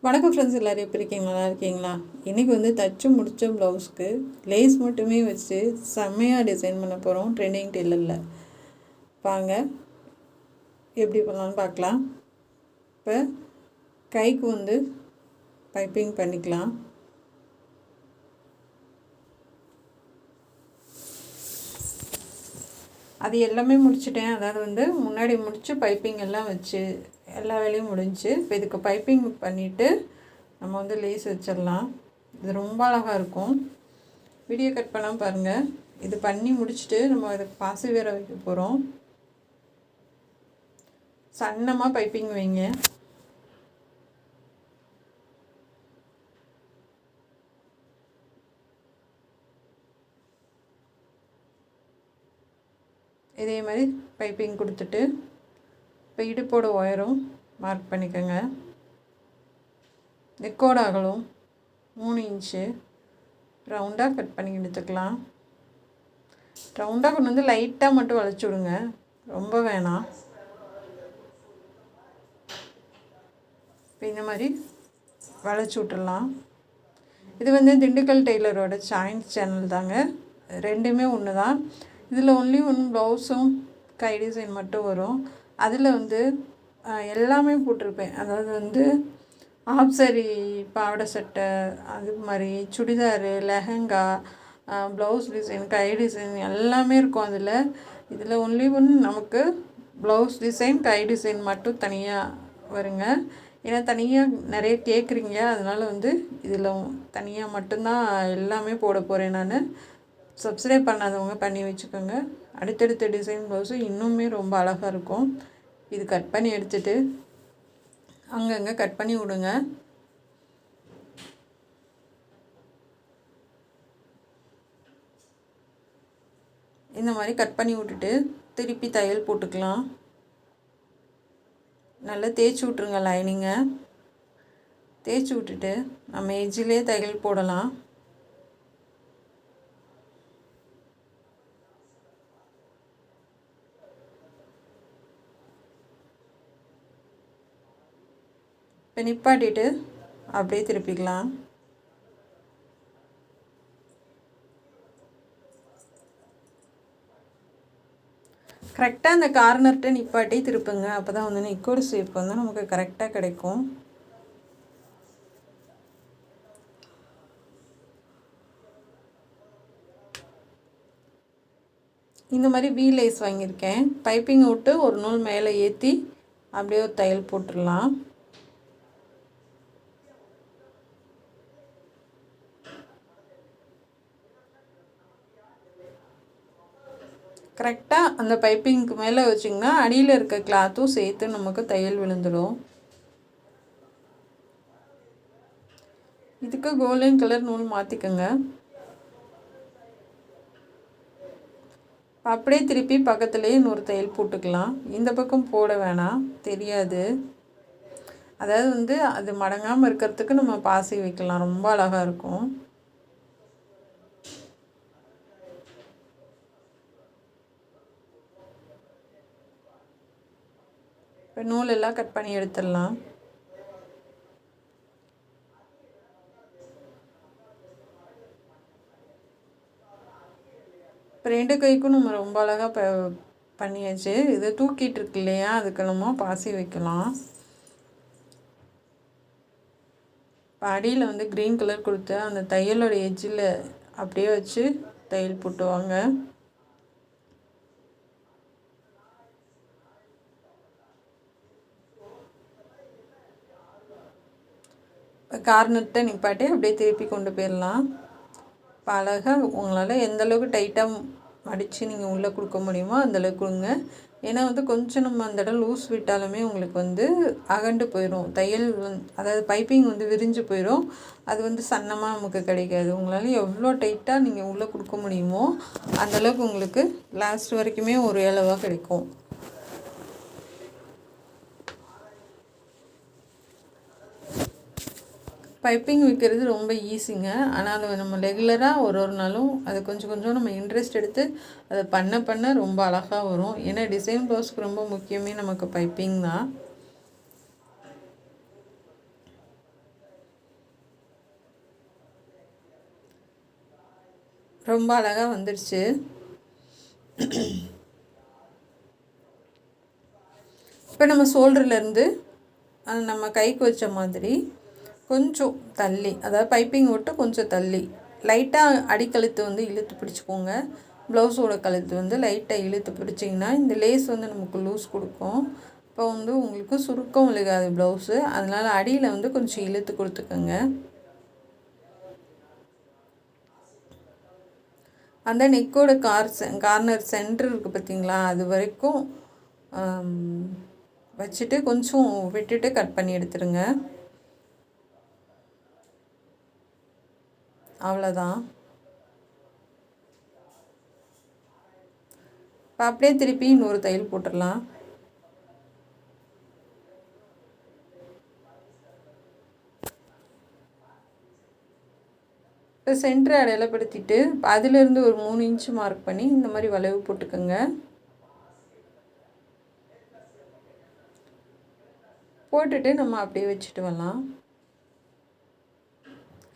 வணக்கம் ஃப்ரெண்ட்ஸ், எல்லோரும் எப்படி இருக்கீங்க? நல்லா இருக்கீங்களா? இன்றைக்கி வந்து தச்சு முடித்த ப்ளவுஸ்க்கு லேஸ் மட்டுமே வச்சு செம்மையாக டிசைன் பண்ண போகிறோம் ட்ரெண்டிங் டெய்லரில். வாங்க எப்படி பண்ணலான்னு பார்க்கலாம். இப்போ கைக்கு வந்து பைப்பிங் பண்ணிக்கலாம். அது எல்லாமே முடிச்சிட்டேன். அதாவது வந்து முன்னாடி முடித்து பைப்பிங் எல்லாம் வச்சு எல்லா வேலையும் முடிஞ்சு. இப்போ இதுக்கு பைப்பிங் பண்ணிவிட்டு நம்ம வந்து லேஸ் வச்சிடலாம். இது ரொம்ப அழகாக இருக்கும். வீடியோ கட் பண்ணாமல் பாருங்கள். இது பண்ணி முடிச்சுட்டு நம்ம இதுக்கு பாசி வேற வைக்க போகிறோம். சன்னமாக பைப்பிங் வைங்க. இதே மாதிரி பைப்பிங் கொடுத்துட்டு இப்போ இடுப்போட ஒயரும் மார்க் பண்ணிக்கோங்க. நெக்கோட அகலம் 3 இன்ச்சு ரவுண்டாக கட் பண்ணி எடுத்துக்கலாம். ரவுண்டாக கொண்டு வந்து லைட்டாக மட்டும் வளைச்சி விடுங்க, ரொம்ப வேணாம். இப்போ இந்த மாதிரி வளைச்சி விட்டுடலாம். இது வந்து திண்டுக்கல் டெய்லரோட சேனல் தாங்க. ரெண்டுமே ஒன்று தான். இதில் ஒன்லி ஒன் ப்ளவுஸும் கை டிசைன் மட்டும் வரும். அதில் வந்து எல்லாமே போட்டிருப்பேன். அதாவது வந்து ஆஃப் சாரி, பாவாடை சட்டை, அது மாதிரி சுடிதாரு, லெஹங்கா, ப்ளவுஸ் டிசைன், கை டிசைன் எல்லாமே இருக்கும் இதில் ஒன்லி ஒன் நமக்கு ப்ளவுஸ் டிசைன், கை டிசைன் மட்டும் தனியாக வருங்க. ஏன்னா தனியாக நிறைய கேட்குறீங்க, அதனால் வந்து இதில் தனியாக மட்டும்தான் எல்லாமே போட போகிறேன் நான். சப்ஸ்கிரைப் பண்ணாதவங்க பண்ணி வச்சுக்கோங்க. அடுத்தடுத்த டிசைன் ப்ளவுஸு இன்னுமே ரொம்ப அழகாக இருக்கும். இது கட் பண்ணி எடுத்துகிட்டு அங்கங்கே கட் பண்ணி விடுங்க. இந்த மாதிரி கட் பண்ணி விட்டுட்டு திருப்பி தையல் போட்டுக்கலாம். நல்லா தேய்ச்சி விட்ருங்க. லைனிங்கை தேய்ச்சி விட்டுட்டு நம்ம எஜ்ஜிலே தையல் போடலாம். இப்போ நிப்பாட்டிட்டு அப்படியே திருப்பிக்கலாம். கரெக்டாக அந்த கார்னர்கிட்ட நிப்பாட்டி திருப்புங்க. அப்போ தான் வந்து நெக்கோட ஷேப் வந்து நமக்கு கரெக்டாக கிடைக்கும். இந்த மாதிரி வி லேஸ் வாங்கியிருக்கேன். பைப்பிங் விட்டு ஒரு நூல் மேலே ஏற்றி அப்படியே ஒரு தையல் போட்டுடலாம். கரெக்டாக அந்த பைப்பிங்க்கு மேலே வச்சிங்கன்னா அடியில் இருக்க கிளாத்தும் சேர்த்து நமக்கு தையல் விழுந்துடும். இதுக்கு கோல்டன் கலர் நூல் மாற்றிக்கோங்க. அப்படியே திருப்பி பக்கத்துலேயே இன்னொரு தையல் போட்டுக்கலாம். இந்த பக்கம் போட வேணாம், தெரியாது. அதாவது வந்து அது மடங்காமல் இருக்கிறதுக்கு நம்ம பாசி வைக்கலாம், ரொம்ப அழகாக இருக்கும். இப்போ நூலெல்லாம் கட் பண்ணி எடுத்துடலாம். இப்போ 2 கைக்கும் நம்ம ரொம்ப அழகாக பண்ணியாச்சு. இதை தூக்கிட்டு இருக்கு இல்லையா, அதுக்கு நம்ம பாசி வைக்கலாம். இப்போ அடியில் வந்து க்ரீன் கலர் கொடுத்து அந்த தையலோட எட்ஜில் அப்படியே வச்சு தையல் போட்டுவாங்க. இப்போ கார்னர்கிட்ட நிப்பாட்டி அப்படியே திருப்பி கொண்டு போயிடலாம். இப்போ அழகாக உங்களால் எந்தளவுக்கு டைட்டாக மடித்து நீங்கள் உள்ளே கொடுக்க முடியுமோ அந்தளவுக்கு கொடுங்க. ஏன்னா வந்து கொஞ்சம் நம்ம அந்த இடம் லூஸ் விட்டாலுமே உங்களுக்கு வந்து அகண்டு போயிடும். தையல் அதாவது பைப்பிங் வந்து விரிஞ்சு போயிடும். அது வந்து சன்னமாக நமக்கு கிடைக்காது. உங்களால் எவ்வளோ டைட்டாக நீங்கள் உள்ளே கொடுக்க முடியுமோ அந்தளவுக்கு உங்களுக்கு லாஸ்ட் வரைக்குமே ஒரு அளவாக கிடைக்கும். பைப்பிங் வைக்கிறது ரொம்ப ஈஸிங்க. ஆனால் அதை நம்ம ரெகுலராக ஒரு நாளும் அது கொஞ்சம் கொஞ்சம் நம்ம இன்ட்ரெஸ்ட் எடுத்து அதை பண்ண ரொம்ப அழகாக வரும். ஏன்னா டிசைன் ப்ளவுஸ்க்கு ரொம்ப முக்கியமே நமக்கு பைப்பிங் தான். ரொம்ப அழகாக வந்துடுச்சு. இப்போ நம்ம ஷோல்டர்லேருந்து அது நம்ம கைக்கு வச்ச மாதிரி கொஞ்சம் தள்ளி, அதாவது பைப்பிங் விட்டு கொஞ்சம் தள்ளி லைட்டாக அடிக்கழுத்து வந்து இழுத்து பிடிச்சிக்கோங்க. ப்ளவுஸோட கழுத்து வந்து லைட்டாக இழுத்து பிடிச்சிங்கன்னா இந்த லேஸ் வந்து நமக்கு லூஸ் கொடுக்கும். இப்போ வந்து உங்களுக்கு சுருக்கம் விழுகாது ப்ளவுஸு, அதனால் அடியில் வந்து கொஞ்சம் இழுத்து கொடுத்துக்கோங்க. அந்த நெக்கோட கார்னர் சென்டர் இருக்குது பார்த்திங்களா, அது வரைக்கும் வச்சுட்டு கொஞ்சம் விட்டுட்டு கட் பண்ணி எடுத்துருங்க. அவ்வளோதான். இப்போ அப்படியே திருப்பி இன்னொரு தையல் போட்டுடலாம். இப்போ சென்டரை அடையாளப்படுத்திட்டு அதிலேருந்து ஒரு 3 இன்ச்சு மார்க் பண்ணி இந்த மாதிரி வளைவு போட்டுக்கோங்க. போட்டுட்டு நம்ம அப்படியே வச்சுட்டு வரலாம்.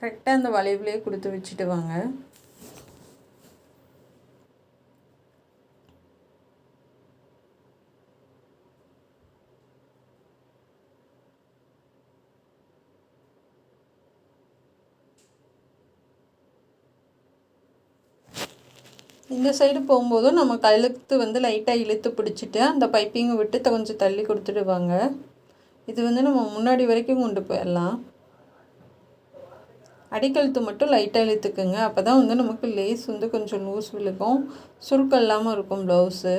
கரெக்டாக அந்த வளைவுலேயே கொடுத்து வச்சுட்டு வாங்க. இந்த சைடு போகும்போதும் நம்ம கழுத்து வந்து லைட்டாக இழுத்து பிடிச்சிட்டு அந்த பைப்பிங்கை விட்டு கொஞ்சம் தள்ளி கொடுத்துடுவாங்க. இது வந்து நம்ம முன்னாடி வரைக்கும் கொண்டு போயிடலாம். அடிக்கழுத்து மட்டும் லைட்டாக இழுத்துக்குங்க. அப்போ தான் வந்து நமக்கு லேஸ் வந்து கொஞ்சம் லூஸ் விழுக்கும், சுருக்கம் இல்லாமல் இருக்கும் ப்ளவுஸு.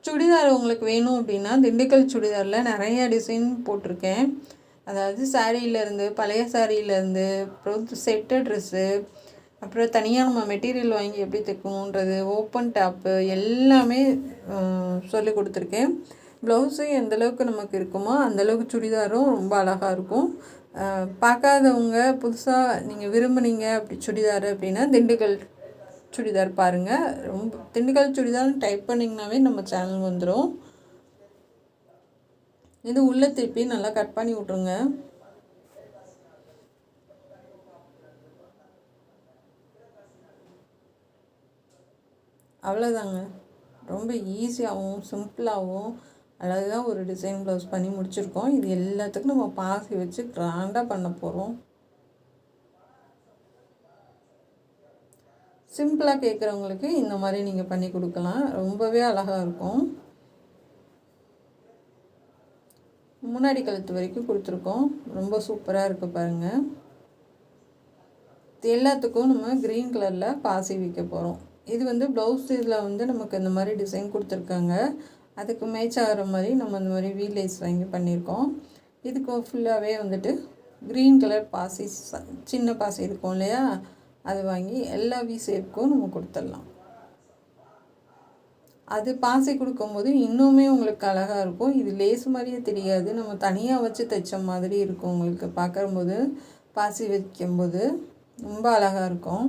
சுடிதார் உங்களுக்கு வேணும் அப்படின்னா திண்டுக்கல் சுடிதாரில் நிறையா டிசைன் போட்டிருக்கேன். அதாவது சாரீலேருந்து, பழைய சாரீலேருந்து, அப்புறம் செட்டு ட்ரெஸ்ஸு, அப்புறம் தனியாக நம்ம மெட்டீரியல் வாங்கி எப்படி தைக்கணுன்றது, ஓப்பன் டாப்பு எல்லாமே சொல்லி கொடுத்துருக்கேன். ப்ளவுஸு எந்தளவுக்கு நமக்கு இருக்குமோ அந்தளவுக்கு சுடிதாரும் ரொம்ப அழகாக இருக்கும். பார்க்காதவங்க புதுசாக நீங்கள் விரும்புனீங்க அப்படி சுடிதார் அப்படின்னா திண்டுக்கல் சுடிதார் பாருங்கள். ரொம்ப திண்டுக்கல் சுடிதார்னு டைப் பண்ணிங்கனாவே நம்ம சேனல் வந்துடும். இது உள்ளே திருப்பி நல்லா கட் பண்ணி விட்ருங்க. அவ்வளோதாங்க. ரொம்ப ஈஸியாகவும் சிம்பிளாகவும் அழகாக ஒரு டிசைன் ப்ளவுஸ் பண்ணி முடிச்சிருக்கோம். இது எல்லாத்துக்கும் நம்ம பாசி வச்சு கிராண்டாக பண்ண போகிறோம். சிம்பிளாக கேட்குறவங்களுக்கு இந்த மாதிரி நீங்கள் பண்ணி கொடுக்கலாம். ரொம்பவே அழகாக இருக்கும். முன்னாடி கழுத்து வரைக்கும் கொடுத்துருக்கோம். ரொம்ப சூப்பராக இருக்குது பாருங்கள். எல்லாத்துக்கும் நம்ம க்ரீன் கலரில் பாசி வைக்க போகிறோம். இது வந்து ப்ளவுஸ் இதில் வந்து நமக்கு இந்த மாதிரி டிசைன் கொடுத்துருக்காங்க. அதுக்கு மேட்ச் ஆகிற மாதிரி நம்ம இந்த மாதிரி வீலேஸ் வாங்கி பண்ணியிருக்கோம். இதுக்கு ஃபுல்லாகவே வந்துட்டு க்ரீன் கலர் பாசி, சின்ன பாசி இருக்கும் இல்லையா, அது வாங்கி எல்லா வி ஷேப்புக்கும் நம்ம கொடுத்துடலாம். அது பாசி கொடுக்கும்போது இன்னுமே உங்களுக்கு அழகாக இருக்கும். இது லேஸ் மாதிரியே தெரியாது, நம்ம தனியாக வச்சு தைச்ச மாதிரி இருக்கும். உங்களுக்கு பார்க்கும்போது பாசி வைக்கும்போது ரொம்ப அழகாக இருக்கும்.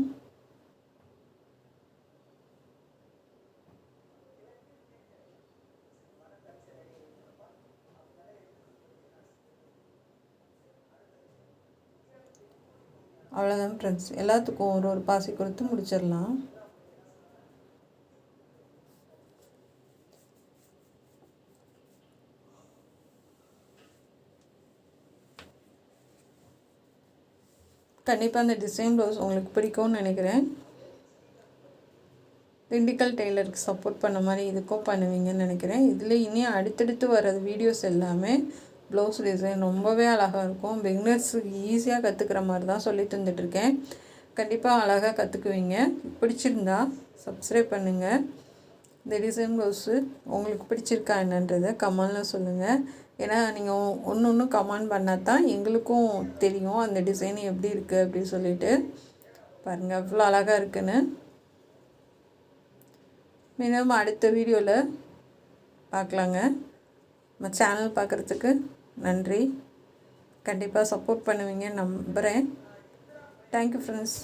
அவ்வளோதான் ஃப்ரெண்ட்ஸ். எல்லாத்துக்கும் ஒரு ஒரு பாசி கொடுத்து முடிச்சிடலாம். கண்டிப்பாக அந்த டிசைன் ப்ளவுஸ் உங்களுக்கு பிடிக்கும்னு நினைக்கிறேன். திண்டுக்கல் டெய்லருக்கு சப்போர்ட் பண்ண மாதிரி இதுக்கும் பண்ணுவீங்கன்னு நினைக்கிறேன். இதில் இனி அடுத்தடுத்து வர வீடியோஸ் எல்லாமே ப்ளவுஸ் டிசைன் ரொம்பவே அழகாக இருக்கும். பிகினர்ஸுக்கு ஈஸியாக கற்றுக்கிற மாதிரி தான் சொல்லி தந்துட்டுருக்கேன். கண்டிப்பாக அழகாக கற்றுக்குவீங்க. பிடிச்சிருந்தா சப்ஸ்கிரைப் பண்ணுங்கள். இந்த டிசைன் ப்ளவுஸு உங்களுக்கு பிடிச்சிருக்கா என்னன்றதை கமெண்டில் சொல்லுங்கள். ஏன்னா நீங்கள் ஒன்று கமெண்ட் பண்ணால் தான் எங்களுக்கும் தெரியும் அந்த டிசைன் எப்படி இருக்குது அப்படின்னு சொல்லிட்டு. பாருங்கள் அவ்வளோ அழகாக இருக்குன்னு. மீண்டும் அடுத்த வீடியோவில் பார்க்கலாங்க. நம்ம சேனல் பார்க்குறதுக்கு நன்றி. கண்டிப்பாக சப்போர்ட் பண்ணுவீங்கன்னு நம்புகிறேன். Thank you friends.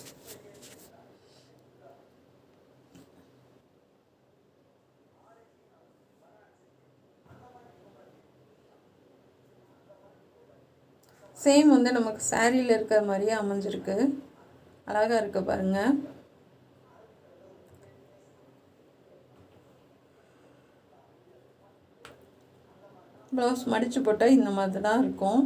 சேம் வந்து நமக்கு சாரியில் இருக்கிற மாதிரியே அமைஞ்சிருக்கு. அழகாக இருக்க பாருங்கள். ப்ளவுஸ் மடித்து போட்டால் இந்த மாதிரி தான் இருக்கும்.